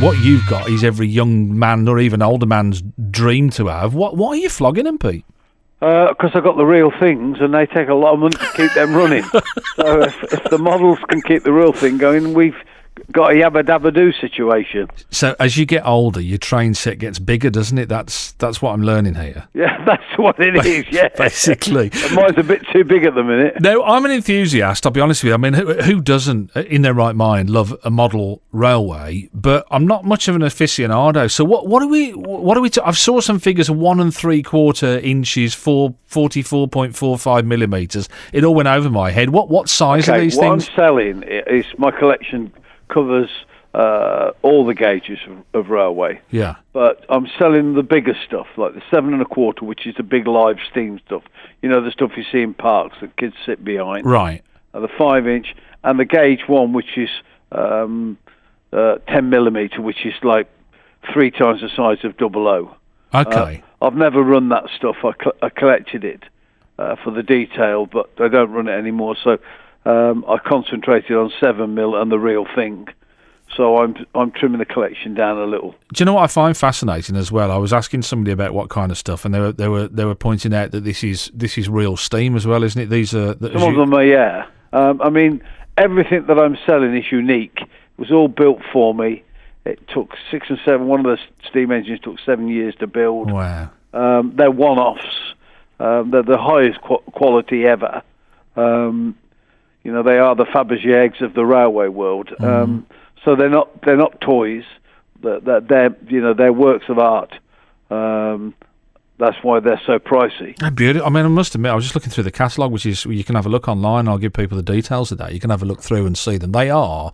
what you've got is every young man or even older man's dream to have. Why are you flogging them, Pete? Because I've got the real things, and they take a lot of money to keep them running. So if the models can keep the real thing going, we've got a yabba dabba doo situation. So as you get older, your train set gets bigger, doesn't it? That's what I'm learning here. Yeah, that's what it is, yeah. Basically. And mine's a bit too big at the minute. No, I'm an enthusiast, I'll be honest with you. I mean, who doesn't, in their right mind, love a model railway? But I'm not much of an aficionado. So what are we I saw some figures of 1 3/4 inches, 44.45 millimetres. It all went over my head. What size are these things? What I'm selling is my collection covers all the gauges of railway. Yeah. But I'm selling the bigger stuff, like the 7 1/4, which is the big live steam stuff. You know, the stuff you see in parks that kids sit behind. Right. The 5-inch, and the gauge one, which is 10 millimetre, which is like 3 times the size of 00. Okay. I've never run that stuff. I collected it for the detail, but I don't run it anymore. So I concentrated on 7 mil and the real thing. So I'm trimming the collection down a little. Do you know what I find fascinating as well? I was asking somebody about what kind of stuff, and they were pointing out that this is real steam as well, isn't it? These are some of them are, yeah. I mean, everything that I'm selling is unique. It was all built for me. It took 6 and 7. One of the steam engines took 7 years to build. Wow. They're one-offs. They're the highest quality ever. You know, they are the Fabergé eggs of the railway world. So they're not toys. They're works of art. That's why they're so pricey. Beautiful. I mean, I must admit, I was just looking through the catalogue, which is you can have a look online. I'll give people the details of that. You can have a look through and see them. They are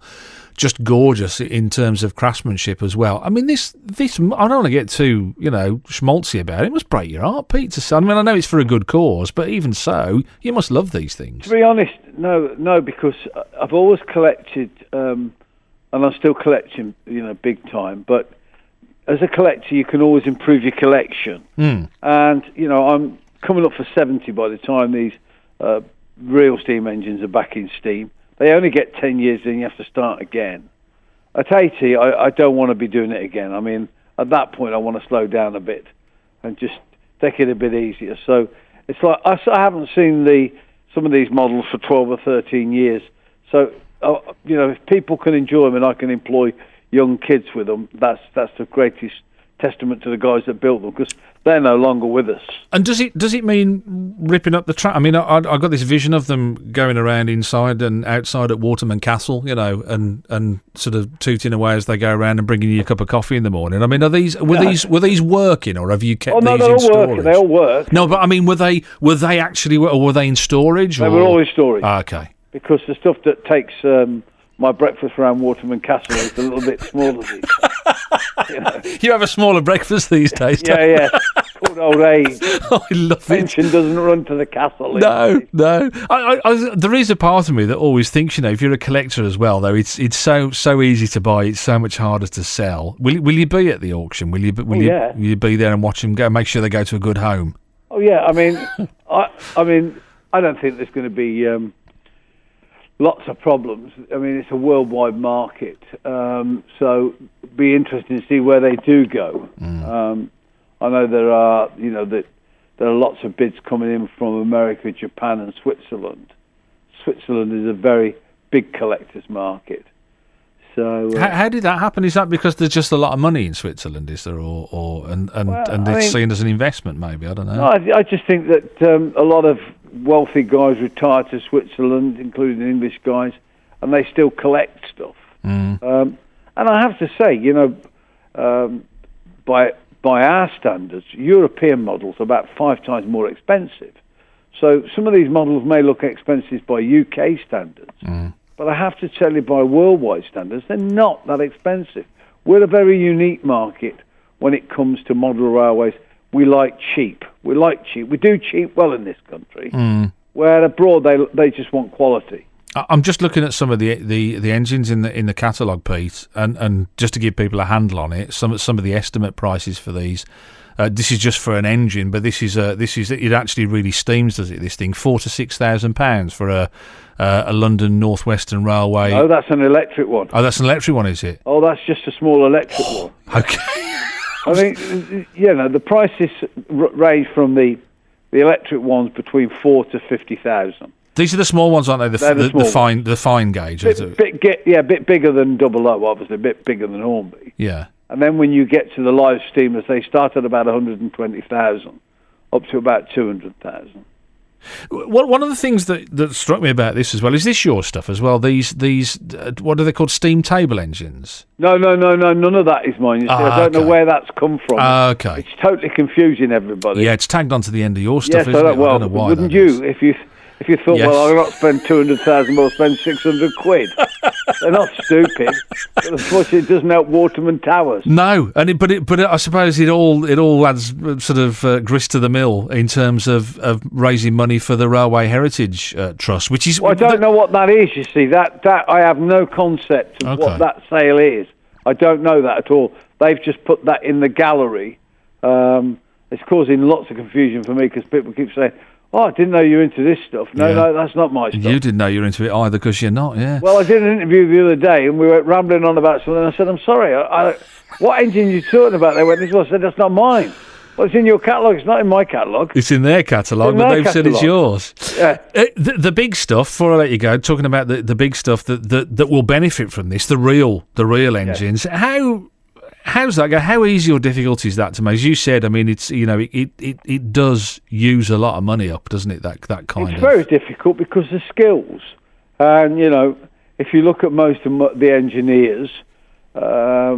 just gorgeous in terms of craftsmanship as well. I mean, this I don't want to get too, schmaltzy about it. It must break your heart, Pete, to say. I mean, I know it's for a good cause, but even so, you must love these things. To be honest, no, because I've always collected, and I'm still collecting, big time, but as a collector, you can always improve your collection. And, I'm coming up for 70 by the time these real steam engines are back in steam. They only get 10 years, then you have to start again. At 80, I don't want to be doing it again. I mean, at that point, I want to slow down a bit and just take it a bit easier. So it's like I haven't seen some of these models for 12 or 13 years. So, if people can enjoy them and I can employ young kids with them, that's the greatest testament to the guys that built them, because they're no longer with us. And does it mean ripping up the track? I mean, I got this vision of them going around inside and outside at Waterman Castle, and sort of tooting away as they go around and bringing you a cup of coffee in the morning. I mean, were these working, or have you kept these in storage? They all work. No, but I mean, were they actually, or were they in storage? They were all in storage. Okay. Because the stuff that takes my breakfast around Waterman Castle is a little bit smaller these days. You have a smaller breakfast these days, Yeah. Good old age. I love it. Pension doesn't run to the castle. No. There is a part of me that always thinks, if you're a collector as well, though, it's so easy to buy, it's so much harder to sell. Will you be at the auction? Will you be there and watch them go? Make sure they go to a good home. Oh yeah, I mean, I don't think there's going to be lots of problems. I mean, it's a worldwide market, so be interesting to see where they do go. I know there are lots of bids coming in from America, Japan, and Switzerland. Switzerland is a very big collector's market. So how did that happen? Is that because there's just a lot of money in Switzerland? Is there, and it's seen as an investment? Maybe, I don't know. No, I just think that a lot of wealthy guys retire to Switzerland, including English guys, and they still collect stuff. And I have to say, by our standards, European models are about 5 times more expensive. So some of these models may look expensive by UK standards, but I have to tell you, by worldwide standards, they're not that expensive. We're a very unique market when it comes to model railways. We like cheap. We do cheap well in this country. Where abroad they just want quality. I'm just looking at some of the engines in the catalogue, Pete, and just to give people a handle on it, some of the estimate prices for these. This is just for an engine, but this is it actually really steams, does it? This thing, £4,000 to £6,000 for a London North Western Railway. Oh, that's an electric one. Oh, that's an electric one, is it? Oh, that's just a small electric one. Okay. I mean, the prices range from the electric ones between 4 to 50,000. These are the small ones, aren't they? The fine gauge. Bit bigger than Double O, obviously, a bit bigger than Hornby. Yeah. And then when you get to the live steamers, they start at about 120,000, up to about 200,000. One of the things that struck me about this as well is this your stuff as well. These what are they called? Steam table engines? No, none of that is mine. You see, I don't know where that's come from. Okay, it's totally confusing everybody. Yeah, it's tagged onto the end of your stuff, yes, isn't it? Well, I don't know why. Wouldn't you if you thought, yes. Well, I'll not spend 200,000, I'll spend 600 quid. They're not stupid, but unfortunately, it doesn't help Waterman Towers. No, but I suppose it all adds sort of grist to the mill in terms of raising money for the Railway Heritage Trust, which is. Well, I don't know what that is. You see, that I have no concept of what that sale is. I don't know that at all. They've just put that in the gallery. It's causing lots of confusion for me because people keep saying, "Oh, I didn't know you were into this stuff." No, that's not my stuff. You didn't know you were into it either because you're not, yeah. Well, I did an interview the other day and we were rambling on about something and I said, "I'm sorry, what engine are you talking about?" They went, "This one." I said, "That's not mine." "Well, it's in your catalogue." "It's not in my catalogue." It's in their catalogue, but they've said it's yours. Yeah. The big stuff, before I let you go, talking about the big stuff that will benefit from this, the real engines, How's that go? How easy or difficult is that to make? As you said, I mean, it's it does use a lot of money up, doesn't it? That kind of. It's very difficult because the skills, and if you look at most of the engineers, a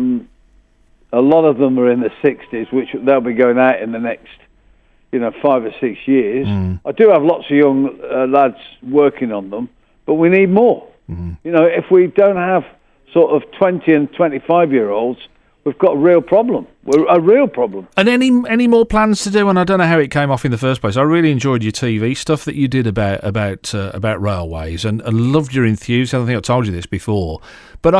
lot of them are in the 60s, which they'll be going out in the next, 5 or 6 years. I do have lots of young lads working on them, but we need more. If we don't have sort of 20 and 25-year-olds. We've got a real problem. We're a real problem. And any more plans to do? And I don't know how it came off in the first place. I really enjoyed your TV stuff that you did about railways, and loved your enthusiasm. I think I told you this before, but I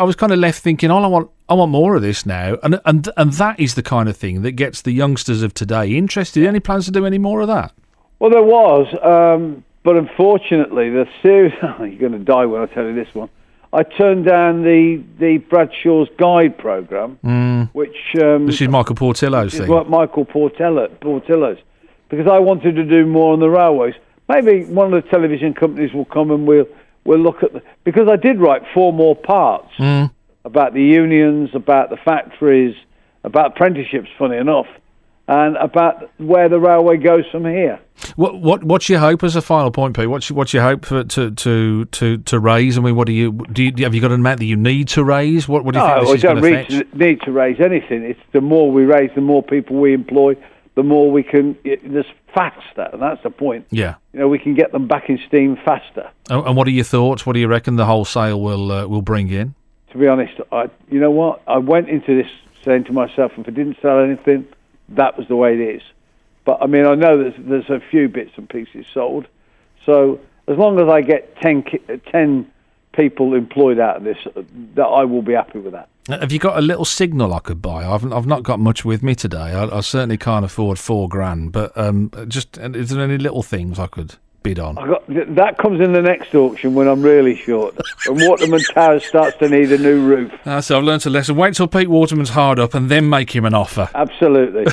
was kind of left thinking, I want more of this now, and that is the kind of thing that gets the youngsters of today interested. Any plans to do any more of that? Well, there was, but unfortunately, the series. You're going to die when I tell you this one. I turned down the Bradshaw's Guide programme, which... this is Michael Portillo's thing. What Michael Portillo's. Because I wanted to do more on the railways. Maybe one of the television companies will come and we'll look at... Because I did write 4 more parts about the unions, about the factories, about apprenticeships, funny enough, and about where the railway goes from here. What's your hope as a final point, Pete? What's your hope for to raise? I mean, what have you got an amount that you need to raise? What do you think this is going to fetch? We don't need to raise anything. It's the more we raise, the more people we employ, the more we can. There's faster, and that's the point. Yeah, we can get them back in steam faster. And what are your thoughts? What do you reckon the wholesale will bring in? To be honest, you know what? I went into this saying to myself, if I didn't sell anything, that was the way it is. But I mean, I know there's a few bits and pieces sold. So as long as I get 10 people employed out of this, that I will be happy with that. Have you got a little signal I could buy? I've not got much with me today. I certainly can't afford $4,000. But is there any little things I could bid on? That comes in the next auction when I'm really short. When Waterman Towers starts to need a new roof. So I've learnt a lesson. Wait till Pete Waterman's hard up and then make him an offer. Absolutely.